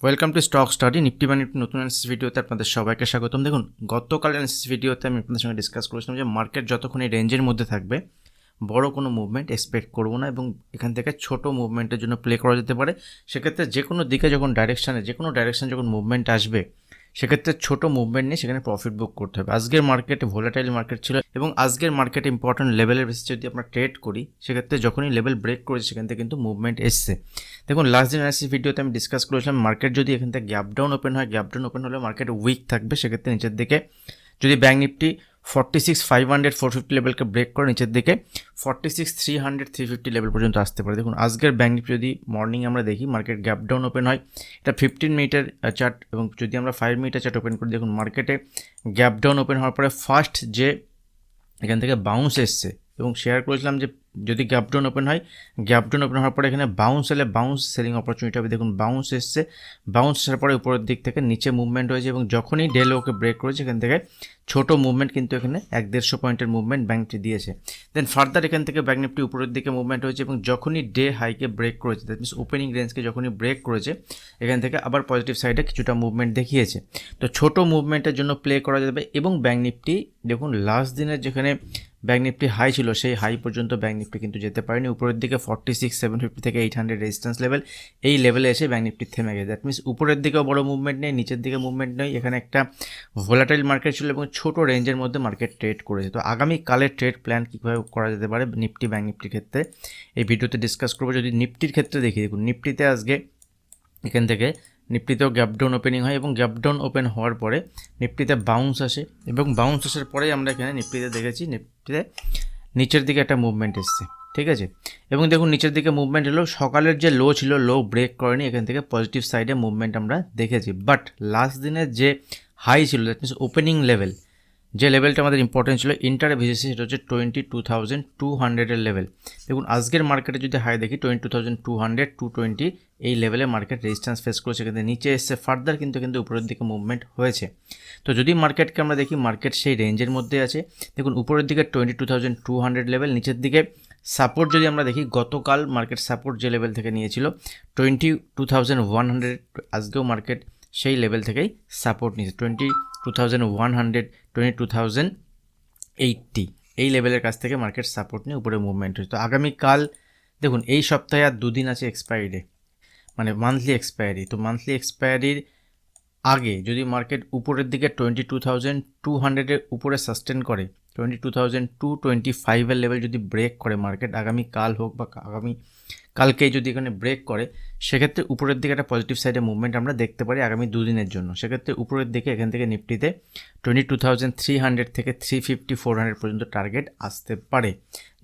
Welcome to stock study Nifty Bangla নতুন analysis ভিডিওতে আপনাদের সবাইকে স্বাগতম। দেখুন, গতকাল অ্যানালিসিস ভিডিওতে আমি আপনাদের সঙ্গে ডিসকাস করেছিলাম যে মার্কেট যতক্ষণ এই রেঞ্জের মধ্যে থাকবে বড় কোনো মুভমেন্ট এক্সপেক্ট করবো না এবং এখান থেকে ছোট মুভমেন্টের জন্য প্লে করা যেতে পারে। সেক্ষেত্রে যে কোনো দিকে যখন ডাইরেকশান যখন মুভমেন্ট আসবে সেক্ষেত্রে ছোট মুভমেন্ট নিয়ে সেখানে প্রফিট বুক করতে হবে। আজকের মার্কেটে ভোলাটাইল মার্কেট ছিল এবং আজকের মার্কেটে ইম্পর্টেন্ট লেভেলের বেসিসে যদি আমরা ট্রেড করি সেক্ষেত্রে যখনই লেভেল ব্রেক করেছে সেখান থেকে কিন্তু মুভমেন্ট এসছে। দেখুন, লাস্ট দিন অ্যানালিসিস ভিডিওতে আমি ডিসকাস করেছিলাম মার্কেট যদি এখান থেকে গ্যাপ ডাউন ওপেন হলে মার্কেট উইক থাকবে। সেক্ষেত্রে নিচের দিকে যদি ব্যাঙ্ক নিফটি 46,500 450 লেভেলকে ব্রেক করে নিচের দিকে 46,300 350 লেভেল পর্যন্ত আসতে পারে। দেখুন, আজকের ব্যাঙ্ক নিফটি যদি মর্নিং আমরা দেখি মার্কেট গ্যাপ ডাউন ওপেন হয়, এটা 15 মিনিটের চার্ট এবং যদি আমরা 5 মিনিটের চার্ট ওপেন করি দেখুন মার্কেটে গ্যাপ ডাউন ওপেন হওয়ার পরে ফার্স্ট যে এখান থেকে বাউন্স এসছে এবং শেয়ার করেছিলাম যে যদি গ্যাপ ডাউন ওপেন হওয়ার পরে এখানে বাউন্স এলে বাউন্স সেলিং অপরচুনিটি হবে। দেখুন, বাউন্স এসছে, বাউন্স আসার পরে উপরের দিক থেকে নিচে মুভমেন্ট হয়েছে এবং যখনই ডে লোকে ব্রেক করেছে এখান থেকে ছোট মুভমেন্ট কিন্তু এখানে 1-150 পয়েন্টের মুভমেন্ট ব্যাঙ্ক নিফটি দিয়েছে। দেন ফার্দার এখান থেকে ব্যাঙ্ক নিফটি উপরের দিকে মুভমেন্ট হয়েছে এবং যখনই ডে হাইকে ব্রেক করেছে দ্যাট মিনস ওপেনিং রেঞ্জকে যখনই ব্রেক করেছে এখান থেকে আবার পজিটিভ সাইডে কিছুটা মুভমেন্ট দেখিয়েছে। তো ছোট মুভমেন্টের জন্য প্লে করা যাবে এবং ব্যাঙ্ক নিফটি দেখুন লাস্ট দিনের যেখানে ব্যাঙ্ক নিফটি হাই ছিল সেই হাই পর্যন্ত ব্যাঙ্ক নিফটি কিন্তু যেতে পারেনি। উপরের দিকে 46,750 থেকে 800 রেজিস্ট্যান্স লেভেল, এই লেভেলে এসে ব্যাঙ্ক নিফটি থেমে গেছে। দ্যাট মিনস উপরের দিকেও বড় মুভমেন্ট নেই, নিচের দিকে মুভমেন্ট নেই। এখানে একটা ভোলাটাইল মার্কেট ছিল এবং ছোট রেঞ্জের মধ্যে মার্কেট ট্রেড করেছে। তো আগামীকালের ট্রেড প্ল্যান কীভাবে করা যেতে পারে নিফটি ব্যাঙ্ক নিফটির ক্ষেত্রে এই ভিডিওতে ডিসকাস করবো। যদি নিফটির ক্ষেত্রে দেখি, দেখুন নিফটিতে আজকে এখান থেকে নিফটিতেও গ্যাপ ডাউন ওপেনিং হয় এবং গ্যাপ ডাউন ওপেন হওয়ার পরে নিফটিতে বাউন্স আসে এবং বাউন্স আসার পরেই আমরা এখানে নিফটিতে দেখেছি নিফটিতে নিচের দিকে একটা মুভমেন্ট এসছে, ঠিক আছে। এবং দেখুন নিচের দিকে মুভমেন্ট এলো, সকালের যে লো ছিল লো ব্রেক করেনি, এখান থেকে পজিটিভ সাইডে মুভমেন্ট আমরা দেখেছি। বাট লাস্ট দিনের যে হাই ছিল দ্যাট মিনস ওপেনিং লেভেল, যে লেভেলটা আমাদের ইম্পর্টেন্ট ছিল ইন্টারে ভিজেছে সেটা হচ্ছে 22,200 লেভেল। দেখুন আজকের মার্কেটে যদি হাই দেখি 22,200 220 এই লেভেলে মার্কেট রেজিস্ট্যান্স ফেস করেছে, কিন্তু নিচে এসছে ফার্দার কিন্তু উপরের দিকে মুভমেন্ট হয়েছে। তো যদি মার্কেটকে আমরা দেখি মার্কেট সেই রেঞ্জের মধ্যে আছে। দেখুন উপরের দিকে 22,200 লেভেল, নিচের দিকে সাপোর্ট যদি আমরা দেখি গতকাল মার্কেট সাপোর্ট যে লেভেল থেকে নিয়েছিল 22,100, আজকেও মার্কেট সেই লেভেল থেকেই সাপোর্ট নিয়েছে 22,100 22,080 এই লেভেলের কাছ থেকে মার্কেট সাপোর্ট নিয়ে উপরে মুভমেন্ট হয়েছে। তো আগামীকাল দেখুন এই সপ্তাহে আর দুদিন আছে এক্সপায়ারি ডে, মানে মান্থলি এক্সপায়ারি। তো মান্থলি এক্সপায়ারির আগে যদি মার্কেট উপরের দিকে 22,200 উপরে সাস্টেন করে 22,225 লেভেল যদি ব্রেক করে মার্কেট আগামীকাল হোক বা কালকেই যদি এখানে ব্রেক করে সেক্ষেত্রে উপরের দিকে একটা পজিটিভ সাইডে মুভমেন্ট আমরা দেখতে পারি আগামী দুদিনের জন্য। সেক্ষেত্রে উপরের দিকে এখান থেকে নিফটিতে 22,300 থেকে 350 400 পর্যন্ত টার্গেট আসতে পারে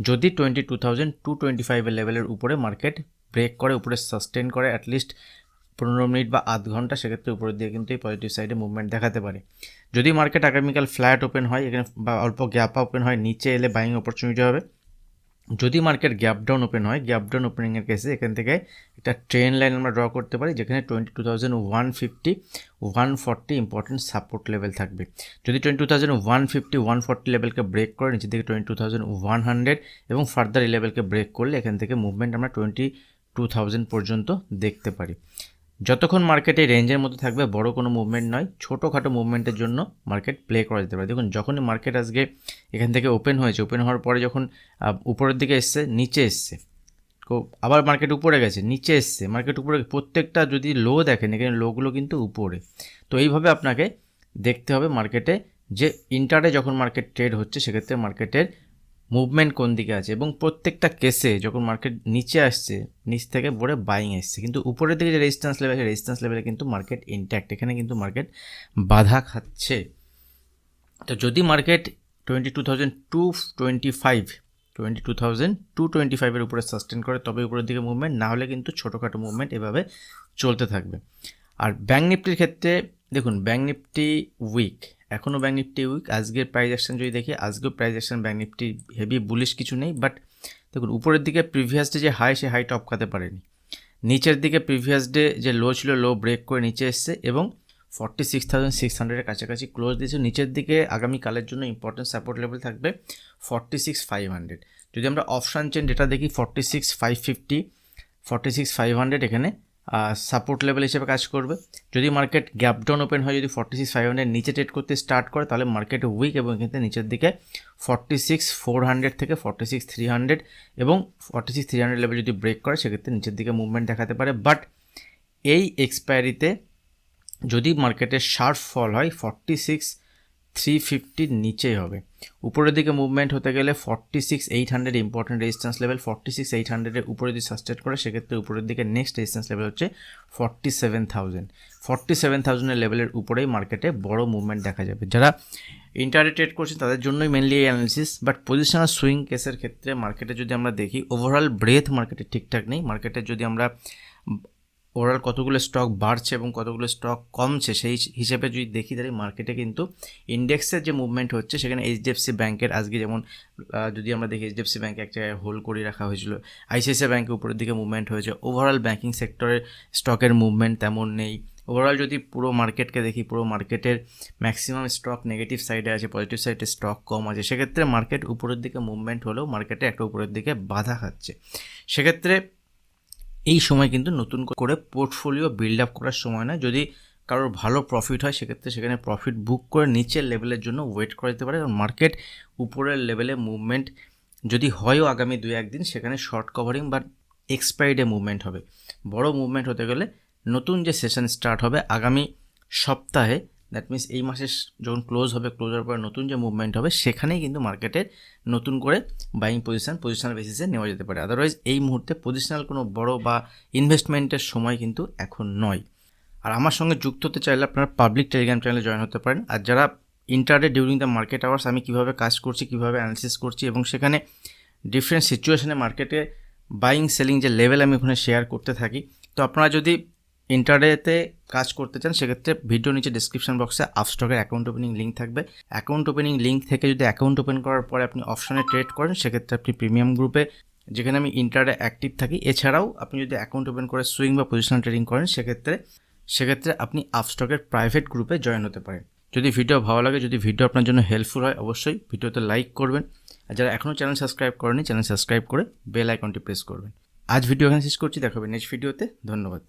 যদি 22,225 লেভেলের উপরে মার্কেট ব্রেক করে, উপরে সাস্টেন করে অ্যাটলিস্ট 15 মিনিট বা আধ ঘন্টা, সেক্ষেত্রে উপরের দিকে কিন্তু এই পজিটিভ সাইডে মুভমেন্ট দেখাতে পারে। যদি মার্কেট আগামীকাল ফ্ল্যাট ওপেন হয় এখানে বা অল্প গ্যাপ ওপেন হয় নিচে এলে বাইং অপরচুনিটি হবে। যদি মার্কেট গ্যাপ ডাউন ওপেন হয় গ্যাপ ডাউন ওপেনিংয়ের কেসে এখান থেকে একটা ট্রেন লাইন আমরা ড্র করতে পারি যেখানে 22,150 140 ইম্পর্টেন্ট সাপোর্ট লেভেল থাকবে। যদি 22,150 140 লেভেলকে ব্রেক করে নিচে দিকে 22,100 এবং ফার্দার এই লেভেলকে ব্রেক করলে এখান থেকে মুভমেন্ট আমরা 22,000 পর্যন্ত দেখতে পারি। যতক্ষণ মার্কেট এই রেঞ্জের মধ্যে থাকবে বড় কোনো মুভমেন্ট নয়, ছোটোখাটো মুভমেন্টের জন্য মার্কেট প্লে করা যেতে পারে। দেখুন যখনই মার্কেট আজকে এখান থেকে ওপেন হয়েছে, ওপেন হওয়ার পরে যখন উপরের দিকে এসছে নিচে এসছে, আবার মার্কেট উপরে গেছে নিচে এসছে, মার্কেট উপরে প্রত্যেকটা যদি লো দেখেন এখানে লোগুলো কিন্তু উপরে। তো এইভাবে আপনাকে দেখতে হবে মার্কেটে যে ইন্টারে যখন মার্কেট ট্রেড হচ্ছে সেক্ষেত্রে মার্কেটের মুভমেন্ট কোন দিকে আছে এবং প্রত্যেকটা কেসে যখন মার্কেট নিচে আসছে নিচ থেকে পরে বাইং এসছে, কিন্তু উপরের দিকে যে রেজিস্ট্যান্স লেভেল আছে রেজিস্ট্যান্স লেভেলে কিন্তু মার্কেট ইনট্যাক্ট, এখানে কিন্তু মার্কেট বাধা খাচ্ছে। তো যদি মার্কেট 22,225 উপরে সাস্টেন করে তবে উপরের দিকে মুভমেন্ট, না হলে কিন্তু ছোটোখাটো মুভমেন্ট এভাবে চলতে থাকবে। আর ব্যাঙ্ক নিফটির ক্ষেত্রে দেখুন ব্যাঙ্ক নিফটি উইক, এখনও ব্যাঙ্ক নিফটি উইক। আজকের প্রাইস অ্যাকশন যদি দেখি আজকেও price action bank Nifty heavy bullish কিছু নেই। বাট দেখুন উপরের দিকে প্রিভিয়াস ডে যে হাই সে হাই টপকাতে পারেনি, নিচের দিকে প্রিভিয়াস ডে যে লো ছিল লো ব্রেক করে নিচে এসছে এবং 46,600 কাছাকাছি ক্লোজ দিয়েছে। নিচের দিকে আগামীকালের জন্য ইম্পর্টেন্ট সাপোর্ট লেভেল থাকবে 46,500। যদি আমরা অপশান চেন ডেটা দেখি 46,550 46,500 এখানে সাপোর্ট লেভেল হিসেবে কাজ করবে। যদি মার্কেট গ্যাপ ডাউন ওপেন হয়, যদি 46,500 নিচে ট্রেড করতে স্টার্ট করে, তাহলে মার্কেট উইক এবং এখান থেকে নিচের দিকে 46,400 থেকে 46,300 এবং 46,300 লেভেল যদি ব্রেক করে সেক্ষেত্রে নিচের দিকে মুভমেন্ট দেখাতে পারে। বাট এই এক্সপায়ারিতে যদি মার্কেটের শার্প ফল হয় 46,350 নিচেই হবে। উপরের দিকে মুভমেন্ট হতে গেলে 46,800 ইম্পর্টেন্ট রেজিস্ট্যান্স লেভেল, 46,800 উপরে যদি সাস্টেন করে সেক্ষেত্রে উপরের দিকে নেক্সট রেজিস্ট্যান্স লেভেল হচ্ছে 47,000। 47,000 লেভেলের উপরেই মার্কেটে বড় মুভমেন্ট দেখা যাবে। যারা ইন্টারডে ট্রেড করছেন তাদের জন্যই মেনলি এই অ্যানালিসিস। বাট পজিশনাল সুইং কেসের ক্ষেত্রে মার্কেটে যদি আমরা দেখি, ওভারঅল ব্রেথ মার্কেটে ঠিকঠাক নেই। মার্কেটে যদি আমরা ওভারঅল কতগুলো স্টক বাড়ছে এবং কতগুলো স্টক কমছে সেই হিসেবে যদি দেখি, তাহলে মার্কেটে কিন্তু ইন্ডেক্সের যে মুভমেন্ট হচ্ছে সেখানে এইচডিএফসি ব্যাংকের আজকে যেমন যদি আমরা দেখি এইচডিএফসি ব্যাংক এক জায়গায় হোল্ড করে রাখা হয়েছিল, আইসিআইসিআই ব্যাংকের উপরের দিকে মুভমেন্ট হয়েছে। ওভারঅল ব্যাংকিং সেক্টরের স্টকের মুভমেন্ট তেমন নেই। ওভারঅল যদি পুরো মার্কেটকে দেখি, পুরো মার্কেটের ম্যাক্সিমাম স্টক নেগেটিভ সাইডে আছে, পজিটিভ সাইডে স্টক কম আছে। সেক্ষেত্রে মার্কেট উপরের দিকে মুভমেন্ট হলেও মার্কেটে একটা উপরের দিকে বাধা খাচ্ছে। সেক্ষেত্রে এই সময় কিন্তু নতুন করে পোর্টফোলিও বিল্ড আপ করার সময় না। যদি কারোর ভালো প্রফিট হয় সেক্ষেত্রে সেখানে প্রফিট বুক করে নিচের লেভেলের জন্য ওয়েট করা যেতে পারে। কারণ মার্কেট উপরের লেভেলে মুভমেন্ট যদি হয়ও আগামী 2-1 দিন, সেখানে শর্ট কভারিং বা এক্সপায়ারিডে মুভমেন্ট হবে। বড় মুভমেন্ট হতে গেলে নতুন যে সেশন স্টার্ট হবে আগামী সপ্তাহে, দ্যাট মিনস এই মাসে যখন ক্লোজ হবে, ক্লোজার পরে নতুন যে মুভমেন্ট হবে সেখানেই কিন্তু মার্কেটের নতুন করে বাইং পজিশনাল বেসিসে নেওয়া যেতে পারে। আদারওয়াইজ এই মুহূর্তে পজিশনাল কোনো বড় বা ইনভেস্টমেন্টের সময় কিন্তু এখন নয়। আর আমার সঙ্গে যুক্ত হতে চাইলে আপনারা পাবলিক টেলিগ্রাম চ্যানেলে জয়েন হতে পারেন। আর যারা intraday during the market hours আমি কীভাবে কাজ করছি, কীভাবে অ্যানালিসিস করছি এবং সেখানে ডিফারেন্ট সিচুয়েশনে মার্কেটে বাইং সেলিং যে লেভেল আমি ওখানে শেয়ার করতে থাকি। তো আপনারা যদি ইন্টারডেতে কাজ করতে চান সেক্ষেত্রে ভিডিও নিচে ডিসক্রিপশন বক্সে আপস্টকের অ্যাকাউন্ট ওপেনিং লিঙ্ক থাকবে। অ্যাকাউন্ট ওপেনিং লিঙ্ক থেকে যদি অ্যাকাউন্ট ওপেন করার পরে আপনি অপশনে ট্রেড করেন সেক্ষেত্রে আপনি প্রিমিয়াম গ্রুপে, যেখানে আমি ইন্টারডে অ্যাক্টিভ থাকি, এছাড়াও আপনি যদি অ্যাকাউন্ট ওপেন করে সুইং বা পজিশনাল ট্রেডিং করেন সেক্ষেত্রে আপনি আপস্টকের প্রাইভেট গ্রুপে জয়েন হতে পারেন। যদি ভিডিও ভালো লাগে, যদি ভিডিও আপনার জন্য হেল্পফুল হয়, অবশ্যই ভিডিওতে লাইক করবেন। আর যারা এখনও চ্যানেল সাবস্ক্রাইব করেনি, চ্যানেল সাবস্ক্রাইব করে বেল আইকনটি প্রেস করবেন। আজ ভিডিও এখানে শেষ করছি, দেখা হবে নেক্সট ভিডিওতে। ধন্যবাদ।